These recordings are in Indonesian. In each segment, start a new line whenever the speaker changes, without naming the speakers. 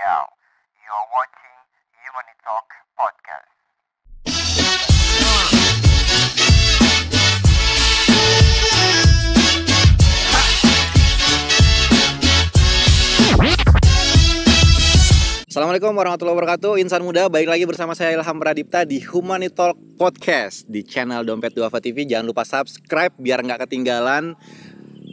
Now, you are watching Human Talk Podcast.
Assalamualaikum warahmatullahi wabarakatuh. Insan muda, balik lagi bersama saya Ilham Pradipta di Human Talk Podcast di channel Dompet Duafa TV. Jangan lupa subscribe biar nggak ketinggalan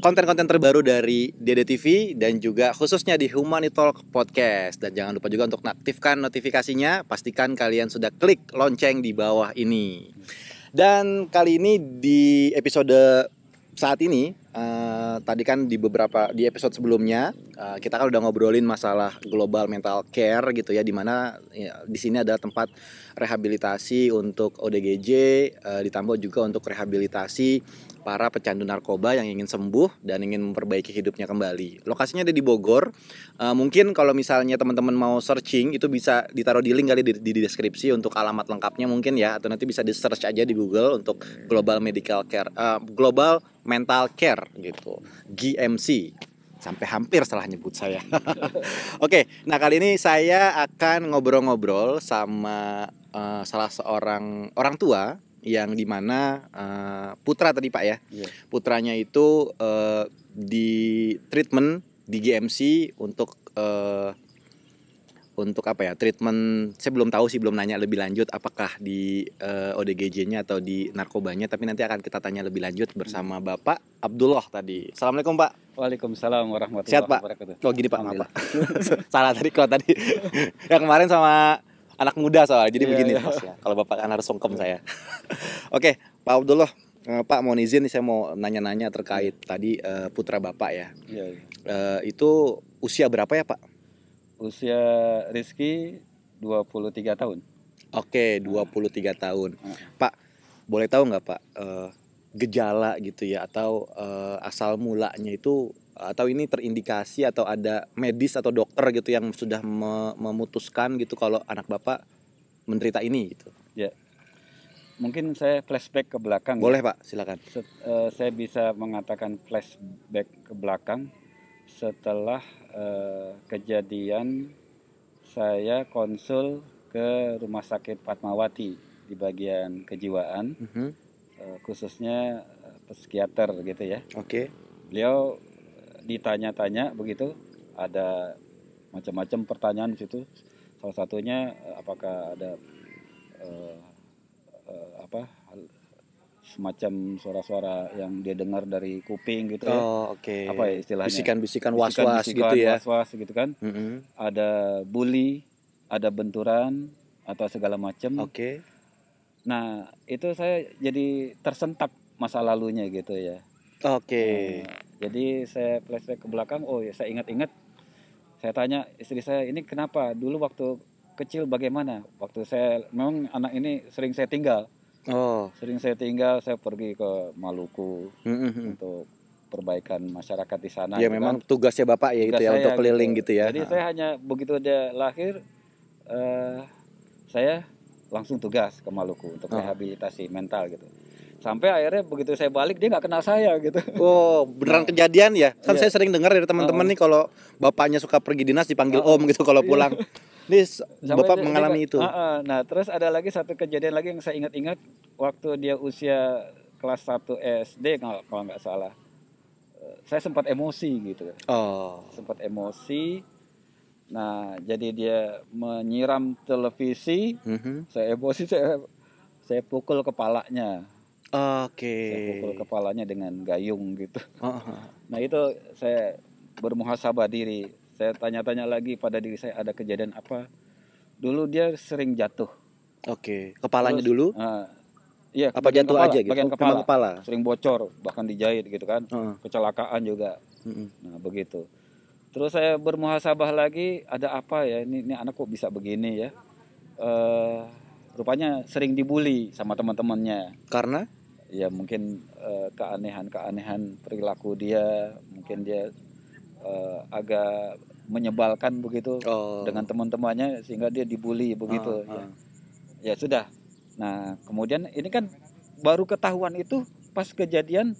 konten-konten terbaru dari Dede TV dan juga khususnya di Human Talk Podcast. Dan jangan lupa juga untuk aktifkan notifikasinya. Pastikan kalian sudah klik lonceng di bawah ini. Dan kali ini di episode saat ini, tadi kan di episode sebelumnya kita kan udah ngobrolin masalah global mental care gitu ya, dimana ya, di sini adalah tempat rehabilitasi untuk ODGJ, ditambah juga untuk rehabilitasi para pecandu narkoba yang ingin sembuh dan ingin memperbaiki hidupnya kembali. Lokasinya ada di Bogor. Mungkin kalau misalnya teman-teman mau searching itu bisa ditaruh di link kali di deskripsi untuk alamat lengkapnya mungkin ya, atau nanti bisa di search aja di Google untuk Global Medical Care, Global Mental Care gitu, GMC. Sampai hampir salah nyebut saya. Oke, nah kali ini saya akan ngobrol-ngobrol sama salah seorang orang tua yang dimana putra tadi Pak ya, putranya itu di treatment di GMC untuk apa ya, treatment saya belum tahu sih, belum nanya lebih lanjut apakah di ODGJ-nya atau di narkobanya, tapi nanti akan kita tanya lebih lanjut bersama Bapak Abdullah tadi. Assalamualaikum Pak.
Waalaikumsalam warahmatullahi
Sehat Pak?
wabarakatuh.
Oh gini Pak, maaf Pak. Salah tadi kalau tadi yang kemarin sama anak muda soalnya, jadi begini Mas ya. Kalau Bapak kan harus sungkem saya. Oke, Pak Abdullah, Pak mau izin nih, saya mau nanya-nanya terkait tadi putra Bapak ya. Itu usia berapa ya Pak?
Usia Rizky 23 tahun.
Oke, 23 tahun. Pak, boleh tahu nggak Pak gejala gitu ya, atau asal mulanya itu, atau ini terindikasi atau ada medis atau dokter gitu yang sudah memutuskan gitu kalau anak Bapak menderita ini gitu?
Ya, mungkin saya flashback ke belakang.
Boleh
ya.
Pak, silakan.
Saya bisa mengatakan flashback ke belakang setelah kejadian saya konsul ke Rumah Sakit Fatmawati di bagian kejiwaan, khususnya psikiater gitu ya.
Oke.
Beliau ditanya-tanya begitu, ada macam-macam pertanyaan di situ. Salah satunya apakah ada semacam suara-suara yang dia dengar dari kuping gitu ya.
Oh, oke.
Apa ya istilahnya?
Bisikan-bisikan was-was gitu ya.
Was-was gitu kan. Ada bully, ada benturan atau segala macam.
Oke.
Nah, itu saya jadi tersentak masa lalunya gitu ya.
Oke.
Jadi saya flashback ke belakang, oh ya saya ingat-ingat, saya tanya istri saya, ini kenapa dulu waktu kecil bagaimana? Waktu saya, memang anak ini sering saya tinggal. Sering saya tinggal, saya pergi ke Maluku untuk perbaikan masyarakat di sana.
Ya
gitu
memang
kan.
tugasnya Bapak ya,
Tugas
itu ya,
saya
untuk keliling gitu ya.
Jadi saya hanya begitu dia lahir, saya langsung tugas ke Maluku untuk rehabilitasi mental gitu. Sampai akhirnya begitu saya balik dia nggak kenal saya gitu.
Oh, beneran kejadian ya? Kan
Iya.
saya sering dengar dari teman-teman nih kalau bapaknya suka pergi dinas dipanggil om gitu kalau pulang. Ini Bapak mengalami itu.
Nah, terus ada lagi satu kejadian lagi yang saya ingat-ingat waktu dia usia kelas 1 SD kalau nggak salah. Saya sempat emosi gitu. Sempat emosi. Nah, jadi dia menyiram televisi. Saya emosi, saya pukul kepalanya. Saya pukul kepalanya dengan gayung gitu. Nah, itu saya bermuhasabah diri. Saya tanya-tanya lagi pada diri saya, ada kejadian apa? Dulu dia sering jatuh.
Kepalanya
Terus,
dulu?
Iya,
Apa jatuh
kepala,
aja gitu?
bagian
Kepala.
Sering bocor, bahkan dijahit gitu kan. Kecelakaan juga. Nah, begitu. Terus saya bermuhasabah lagi, ada apa ya? Ini anak kok bisa begini ya? Rupanya sering dibully sama teman-temannya.
Karena?
Ya mungkin keanehan-keanehan perilaku dia, mungkin dia agak menyebalkan begitu dengan teman-temannya sehingga dia dibully begitu. Ya sudah. Nah, kemudian ini kan baru ketahuan itu pas kejadian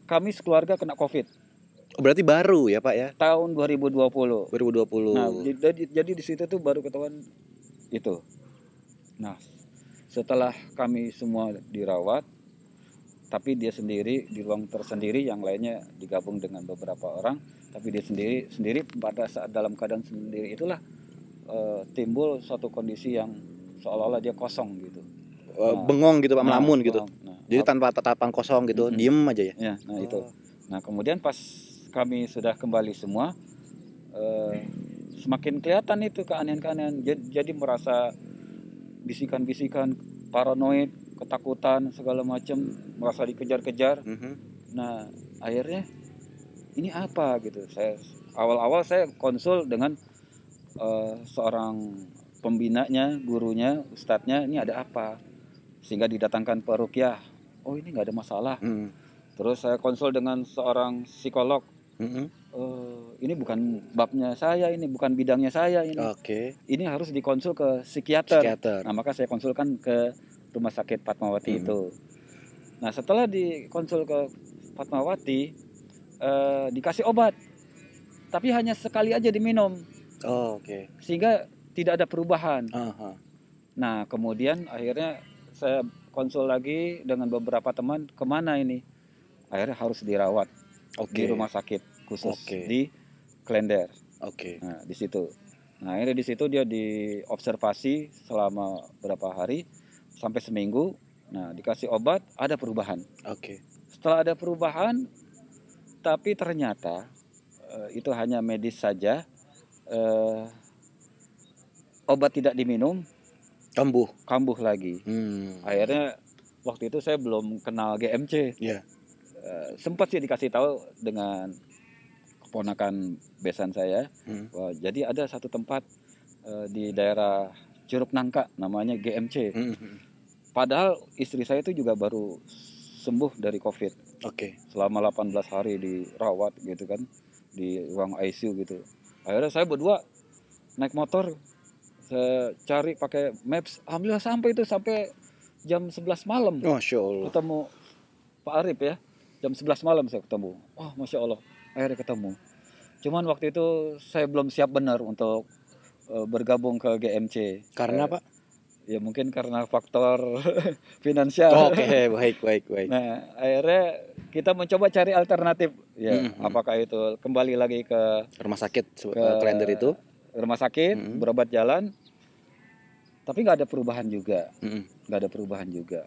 kami sekeluarga kena COVID.
Berarti baru ya Pak ya?
tahun 2020.
2020.
Nah, jadi di situ tuh baru ketahuan itu. Nah, setelah kami semua dirawat, tapi dia sendiri di ruang tersendiri, yang lainnya digabung dengan beberapa orang, tapi dia sendiri pada saat dalam keadaan sendiri itulah timbul suatu kondisi yang seolah-olah dia kosong gitu.
Bengong gitu Pak, melamun gitu.
Nah,
jadi tanpa tatapan kosong gitu, diem aja ya.
Ya, nah itu. Nah, kemudian pas kami sudah kembali semua, semakin kelihatan itu keanehan-keanehan. Jadi merasa bisikan-bisikan, paranoid, ketakutan segala macam, merasa dikejar-kejar. Nah, akhirnya ini apa gitu. Awal-awal saya konsul dengan seorang pembinanya, gurunya, ustadznya, ini ada apa, sehingga didatangkan peruqyah. Oh, ini nggak ada masalah. Terus saya konsul dengan seorang psikolog. Ini bukan babnya saya, ini bukan bidangnya saya ini. Ini harus dikonsul ke psikiater. Nah, maka saya konsulkan ke rumah sakit Fatmawati itu. Nah, setelah dikonsul ke Fatmawati, dikasih obat, tapi hanya sekali aja diminum. Sehingga tidak ada perubahan. Nah, kemudian akhirnya saya konsul lagi dengan beberapa teman, kemana ini? Akhirnya harus dirawat di rumah sakit khusus di Klender. Nah, di situ. Nah, akhirnya di situ dia diobservasi selama berapa hari, sampai seminggu. Nah, dikasih obat, ada perubahan. Setelah ada perubahan, tapi ternyata itu hanya medis saja. Obat tidak diminum, kambuh lagi. Akhirnya waktu itu saya belum kenal GMC. Sempat sih dikasih tahu dengan keponakan besan saya, wah, jadi ada satu tempat di daerah Curug Nangka namanya GMC. Padahal istri saya itu juga baru sembuh dari COVID. Selama 18 hari dirawat gitu kan, di ruang ICU gitu. Akhirnya saya berdua naik motor, saya cari pakai Maps, alhamdulillah sampai jam 11 malam.
Masya Allah.
Ketemu Pak Arif ya, jam 11 malam saya ketemu. Wah, Masya Allah, akhirnya ketemu. Cuman waktu itu saya belum siap benar untuk bergabung ke GMC.
Karena Pak?
Ya mungkin karena faktor finansial.
Baik.
Nah, akhirnya kita mencoba cari alternatif. Ya, apakah itu kembali lagi ke
rumah sakit Klender itu?
Rumah sakit, berobat jalan, tapi nggak ada perubahan juga.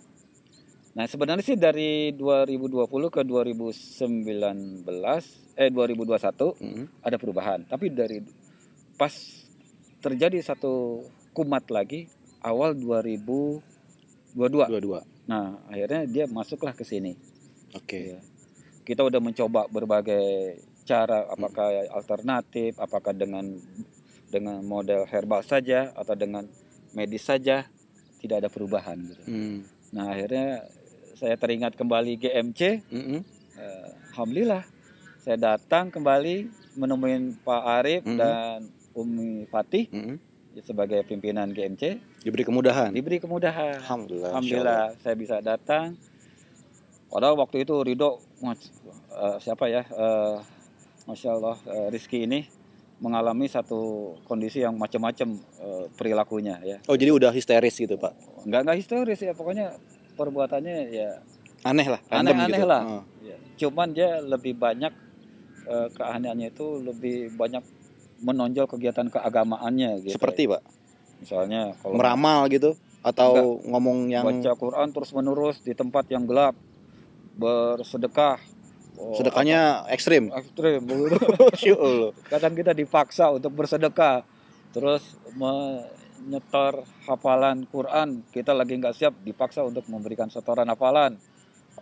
Nah, sebenarnya sih dari 2020 ke 2021 ada perubahan. Tapi dari pas terjadi satu kumat lagi awal 2022. Nah, akhirnya dia masuklah ke sini. Ya. Kita udah mencoba berbagai cara, apakah alternatif, apakah dengan model herbal saja atau dengan medis saja, tidak ada perubahan gitu. Nah, akhirnya saya teringat kembali GMC. Alhamdulillah saya datang kembali menemuin Pak Arif dan Umi Fatih sebagai pimpinan GMC.
Diberi kemudahan.
Alhamdulillah saya bisa datang. Padahal waktu itu Ridho Masya Allah, Rizky ini mengalami satu kondisi yang macam-macam perilakunya ya.
Oh, jadi udah histeris gitu Pak?
Enggak histeris ya, pokoknya perbuatannya ya
aneh lah.
Aneh lah. Ya. Cuman dia lebih banyak keanehannya itu lebih banyak menonjol kegiatan keagamaannya gitu.
Seperti Pak?
Misalnya kalau
meramal gitu atau ngomong yang
baca Quran terus menerus di tempat yang gelap, bersedekah.
Sedekahnya ekstrim.
Kadang kita dipaksa untuk bersedekah, terus menyetor hafalan Quran, kita lagi nggak siap, dipaksa untuk memberikan setoran hafalan.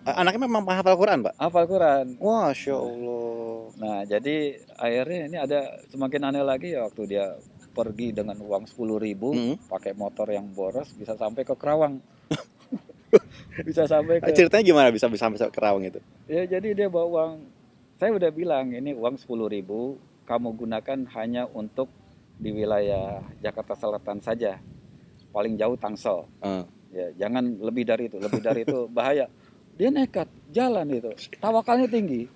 Anaknya memang hafal Quran, Pak?
Hafal Quran.
Masya Allah.
Nah, jadi akhirnya ini ada semakin aneh lagi ya, waktu dia pergi dengan uang 10.000, pakai motor yang boros, bisa sampai ke Kerawang. Bisa sampai ke...
Ceritanya gimana bisa sampai ke Kerawang itu?
Ya, jadi dia bawa uang, saya udah bilang ini uang 10.000 kamu gunakan hanya untuk di wilayah Jakarta Selatan saja, paling jauh Tangsel. Ya, jangan lebih dari itu bahaya. Dia nekat jalan itu, tawakalnya tinggi.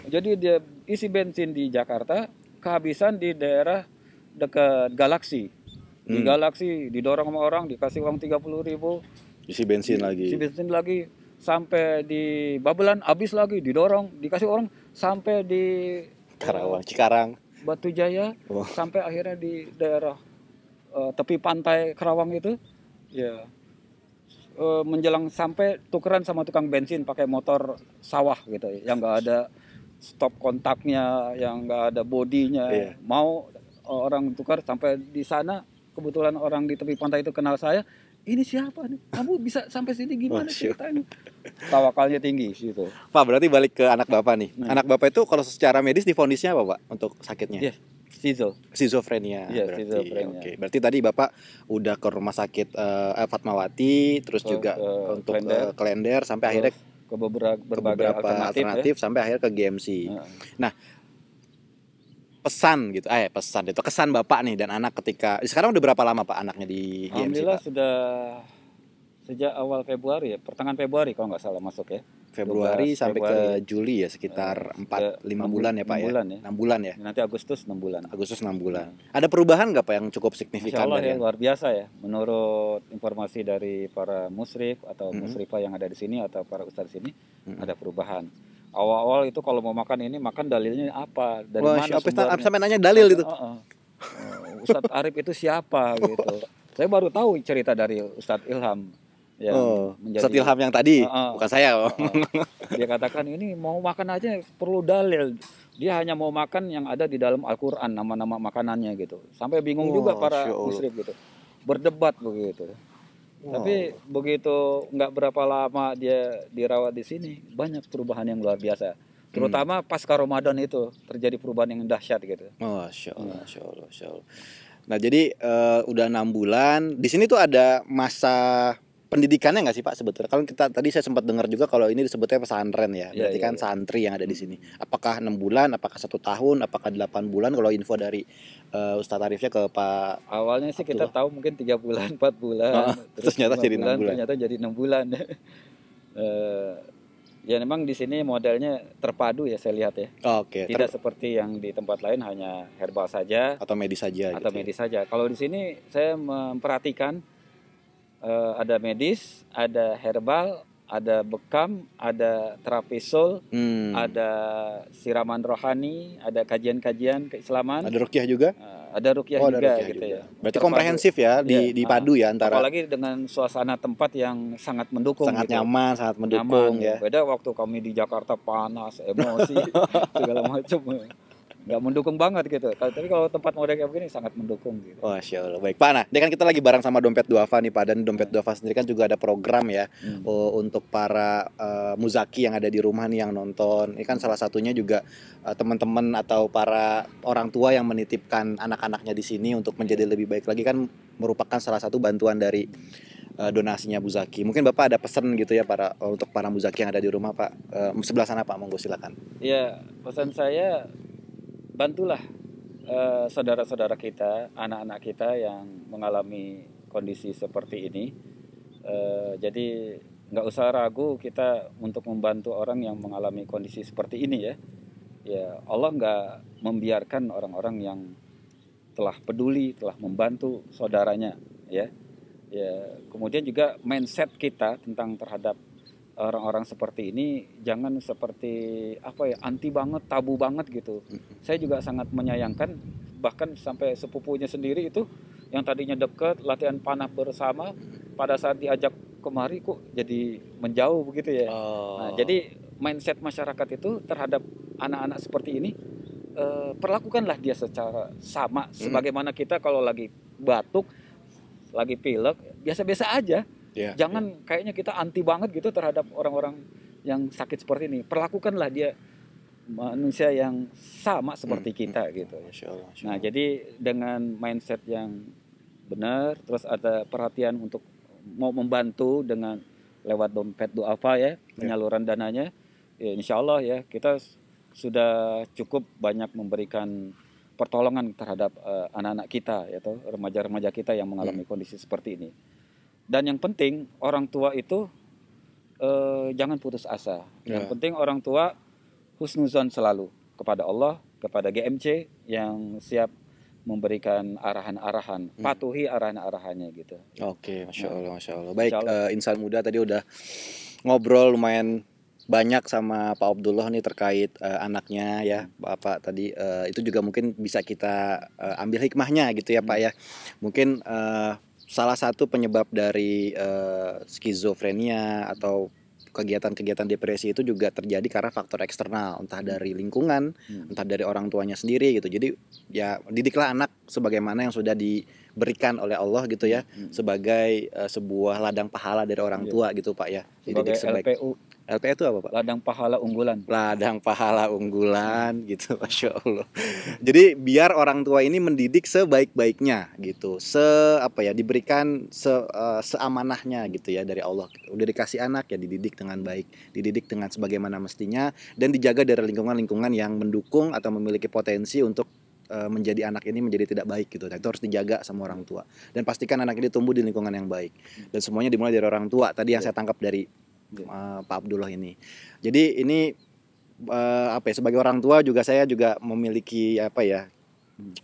Jadi dia isi bensin di Jakarta, kehabisan di daerah dekat Galaksi. Di Galaksi didorong sama orang, dikasih uang 30.000,
Isi bensin
isi bensin lagi, sampai di Babelan habis lagi, didorong, dikasih orang, sampai di
Karawang, Cikarang,
Batu Jaya, sampai akhirnya di daerah tepi pantai Karawang itu, ya menjelang sampai tukeran sama tukang bensin pakai motor sawah gitu, yang nggak ada stop kontaknya, yang nggak ada bodinya. Mau orang tukar sampai di sana, kebetulan orang di tepi pantai itu kenal saya. Ini siapa nih? Kamu bisa sampai sini gimana ceritanya? Tawakalnya tinggi situ.
Pak, berarti balik ke anak Bapak nih. Anak Bapak itu kalau secara medis divonisnya apa, Pak, untuk sakitnya? Schizophrenia. Oke. Berarti tadi Bapak udah ke rumah sakit Fatmawati, terus juga untuk ke Klender, sampai akhirnya
ke beberapa
alternatif ya? Sampai akhirnya ke GMC. Nah, pesan itu kesan Bapak nih dan anak ketika sekarang udah berapa lama Pak anaknya di GMC?
Alhamdulillah Pak? Sudah sejak awal Februari ya, pertengahan Februari kalau nggak salah masuk ya.
Februari sampai ke Juli ya, sekitar 4-5 bulan ya Pak 6 bulan ya? 6 bulan ya?
Nanti Agustus 6 bulan.
Agustus 6 bulan. Ada perubahan nggak Pak yang cukup signifikan?
Insya Allah ya, luar biasa ya. Menurut informasi dari para musyrif atau musyrifah yang ada di sini atau para ustadz di sini, ada perubahan. Awal-awal itu kalau mau makan ini, makan dalilnya apa? Dari mana sumbernya?
Sampai nanya dalil itu.
Ustadz Arif itu siapa gitu. Saya baru tahu cerita dari Ustadz Ilham. Ya,
Ustadz Ilham yang tadi, bukan saya.
Dia katakan ini mau makan aja perlu dalil. Dia hanya mau makan yang ada di dalam Al-Quran, nama-nama makanannya gitu. Sampai bingung juga para musyrif gitu. Berdebat begitu. Tapi begitu nggak berapa lama dia dirawat di sini, banyak perubahan yang luar biasa. Terutama pasca Ramadan itu terjadi perubahan yang dahsyat gitu.
Masya Allah. Nah jadi udah 6 bulan. Di sini tuh ada masa pendidikannya nggak sih Pak sebetulnya? Kalau kita tadi saya sempat dengar juga kalau ini disebutnya pesantren ya. Berarti kan santri yang ada di sini. Apakah 6 bulan? Apakah 1 tahun? Apakah 8 bulan? Kalau info dari Ustadz Arifnya ke Pak.
Awalnya sih kita tahu mungkin 3 bulan, 4 bulan.
Terus ternyata jadi 6 bulan.
Ternyata jadi 6 bulan. Ya memang di sini modelnya terpadu ya saya lihat ya. Tidak seperti yang di tempat lain hanya herbal saja
atau medis saja.
Kalau di sini saya memperhatikan ada medis, ada herbal, ada bekam, ada terapi soul, ada siraman rohani, ada kajian-kajian keislaman.
Ada ruqyah juga?
Ada ruqyah juga gitu ya.
Berarti terpadu, komprehensif ya, dipadu ya antara.
Apalagi dengan suasana tempat yang sangat mendukung.
Sangat nyaman, sangat mendukung ya.
Beda waktu kami di Jakarta panas, emosi, segala macam. Nggak mendukung banget gitu. Tapi kalau tempat model kayak begini sangat mendukung gitu.
Masya Allah. Baik Pak, nah ini kan kita lagi bareng sama Dompet Duafa nih Pak. Dan Dompet Duafa sendiri kan juga ada program ya untuk para muzaki yang ada di rumah nih yang nonton. Ini kan salah satunya juga teman-teman atau para orang tua yang menitipkan anak-anaknya di sini untuk menjadi lebih baik lagi, kan merupakan salah satu bantuan dari donasinya Muzaki. Mungkin Bapak ada pesan gitu ya untuk para muzaki yang ada di rumah Pak. Sebelah sana Pak, monggo silakan.
Iya, pesan saya bantulah saudara-saudara kita, anak-anak kita yang mengalami kondisi seperti ini. Jadi nggak usah ragu kita untuk membantu orang yang mengalami kondisi seperti ini ya. Ya Allah nggak membiarkan orang-orang yang telah peduli, telah membantu saudaranya ya. Ya kemudian juga mindset kita tentang terhadap orang-orang seperti ini jangan seperti anti banget, tabu banget gitu. Saya juga sangat menyayangkan, bahkan sampai sepupunya sendiri itu yang tadinya dekat, latihan panah bersama, pada saat diajak kemari kok jadi menjauh begitu ya. Nah, jadi mindset masyarakat itu terhadap anak-anak seperti ini, perlakukanlah dia secara sama sebagaimana kita kalau lagi batuk, lagi pilek, biasa-biasa aja. Jangan kayaknya kita anti banget gitu terhadap orang-orang yang sakit seperti ini. Perlakukanlah dia manusia yang sama seperti kita gitu.
Masya Allah.
Nah jadi dengan mindset yang benar, terus ada perhatian untuk mau membantu dengan lewat Dompet Duafa ya, penyaluran dananya, ya insya Allah ya kita sudah cukup banyak memberikan pertolongan terhadap anak-anak kita, yaitu remaja-remaja kita yang mengalami kondisi seperti ini. Dan yang penting orang tua itu jangan putus asa. Yang penting orang tua husnuzon selalu kepada Allah, kepada GMC yang siap memberikan arahan-arahan, patuhi arahan-arahannya gitu.
Oke, Masya Allah. Baik, insan muda tadi udah ngobrol lumayan banyak sama Pak Abdullah nih terkait anaknya ya, Bapak tadi itu juga mungkin bisa kita ambil hikmahnya gitu ya Pak ya. Mungkin salah satu penyebab dari skizofrenia atau kegiatan-kegiatan depresi itu juga terjadi karena faktor eksternal, entah dari lingkungan, entah dari orang tuanya sendiri gitu. Jadi ya didiklah anak sebagaimana yang sudah diberikan oleh Allah gitu ya, sebagai sebuah ladang pahala dari orang tua gitu Pak ya.
Sebagai LPU.
LPU itu apa Pak?
Ladang pahala unggulan.
Ladang pahala unggulan gitu, Masya Allah. Jadi biar orang tua ini mendidik sebaik-baiknya gitu, diberikan seamanahnya gitu ya dari Allah. Udah dikasih anak ya dididik dengan baik, dididik dengan sebagaimana mestinya, dan dijaga dari lingkungan-lingkungan yang mendukung atau memiliki potensi untuk menjadi anak ini menjadi tidak baik gitu. Nah, itu harus dijaga sama orang tua. Dan pastikan anak ini tumbuh di lingkungan yang baik. Dan semuanya dimulai dari orang tua. Tadi yang saya tangkap dari Pak Abdullah ini. Jadi ini sebagai orang tua juga saya juga memiliki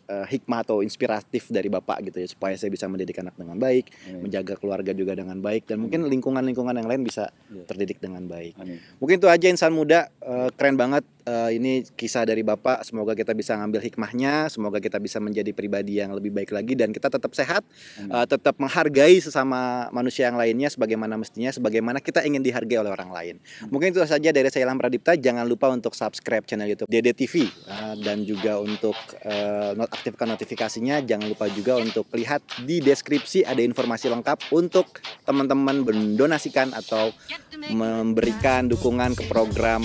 hikmah atau inspiratif dari Bapak gitu ya, supaya saya bisa mendidik anak dengan baik, menjaga keluarga juga dengan baik, dan mungkin lingkungan-lingkungan yang lain bisa terdidik dengan baik. Mungkin itu aja insan muda, keren banget ini kisah dari Bapak. Semoga kita bisa ngambil hikmahnya, semoga kita bisa menjadi pribadi yang lebih baik lagi, dan kita tetap sehat, tetap menghargai sesama manusia yang lainnya sebagaimana mestinya, sebagaimana kita ingin dihargai oleh orang lain. Mungkin itu saja dari saya Ilham Pradipta. Jangan lupa untuk subscribe channel YouTube Dede TV, dan juga untuk aktifkan notifikasinya. Jangan lupa juga untuk lihat di deskripsi ada informasi lengkap untuk teman-teman mendonasikan atau memberikan dukungan ke program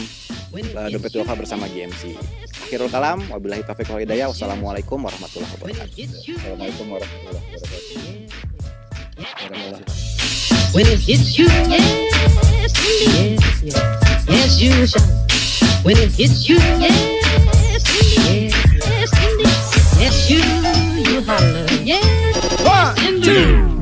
Dompet Duafa bersama GMC. Akhirul kalam, wabillahi taufiq wal hidayah. Wassalamualaikum warahmatullahi wabarakatuh.
Assalamualaikum warahmatullahi wabarakatuh.
When it hits you, yes, yes, you shall. When it hits you, yes, yes, yes, you holler, yes,
1, 2